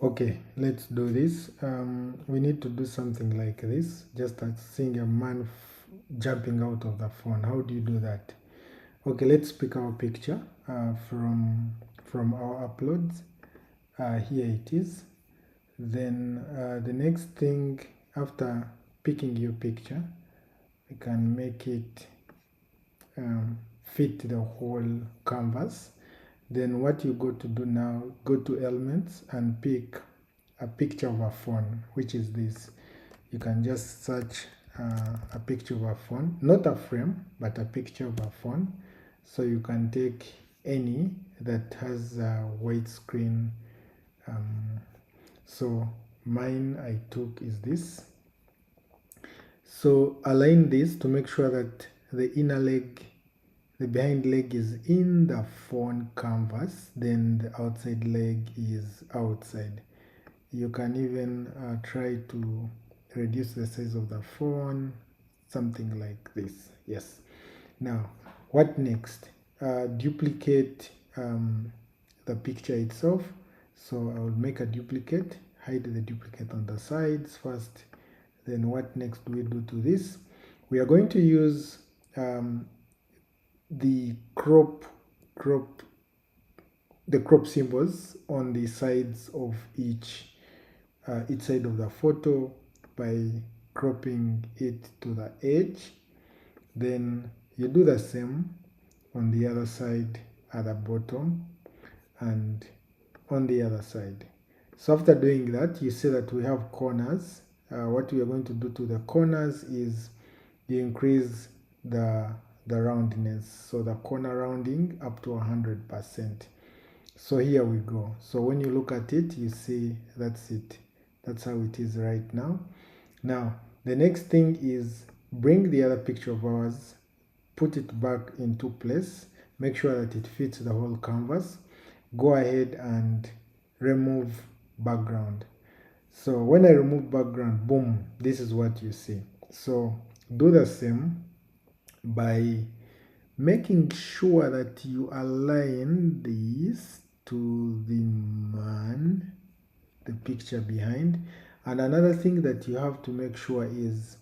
Okay, let's do this. We need to do something like this, just like seeing a man jumping out of the phone. How do you do that? Okay, let's pick our picture from our uploads. Here it is. Then the next thing, after picking your picture, you can make it fit the whole canvas. Then what you go to do now, go to elements and pick a picture of a phone, which is this. You can just search a picture of a phone, not a frame, but a picture of a phone. So you can take any that has a white screen. So mine I took is this. So align this to make sure that the inner leg, the behind leg is in the phone canvas, then the outside leg is outside. You can even try to reduce the size of the phone, something like this. Yes. Now, what next? Duplicate the picture itself. So I will make a duplicate, hide the duplicate on the sides first. Then what next do we do to this? We are going to use the crop symbols on the sides of each side of the photo by cropping it to the edge. Then you do the same on the other side at the bottom and on the other side. So after doing that, you see that we have corners. What we are going to do to the corners is you increase the roundness, so the corner rounding up to 100%. So here we go. So when you look at it, you see that's it. That's how it is right now. Now, the next thing is bring the other picture of ours, put it back into place, make sure that it fits the whole canvas. Go ahead and remove background. So when I remove background, boom, this is what you see. So do the same by making sure that you align this to the man, the picture behind. And another thing that you have to make sure is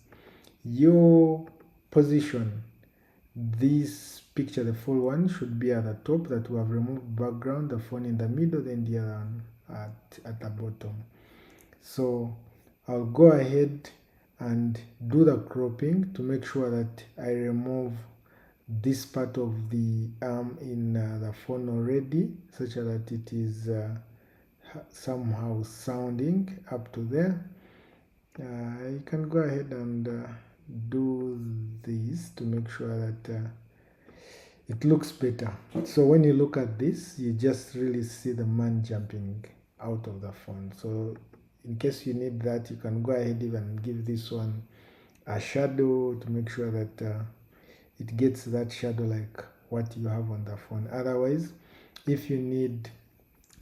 your position. This picture, the full one, should be at the top, that we have removed background, the phone in the middle, then the other one at the bottom. So I'll go ahead and do the cropping to make sure that I remove this part of the arm in the phone already, such that it is somehow sounding up to there. You can go ahead and do this to make sure that it looks better. So when you look at this, you just really see the man jumping out of the phone. So in case you need that, you can go ahead even give this one a shadow to make sure that it gets that shadow like what you have on the phone. Otherwise, if you need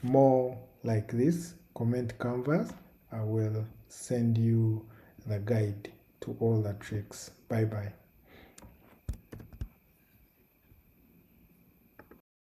more like this, comment Canva. I will send you the guide to all the tricks. Bye bye.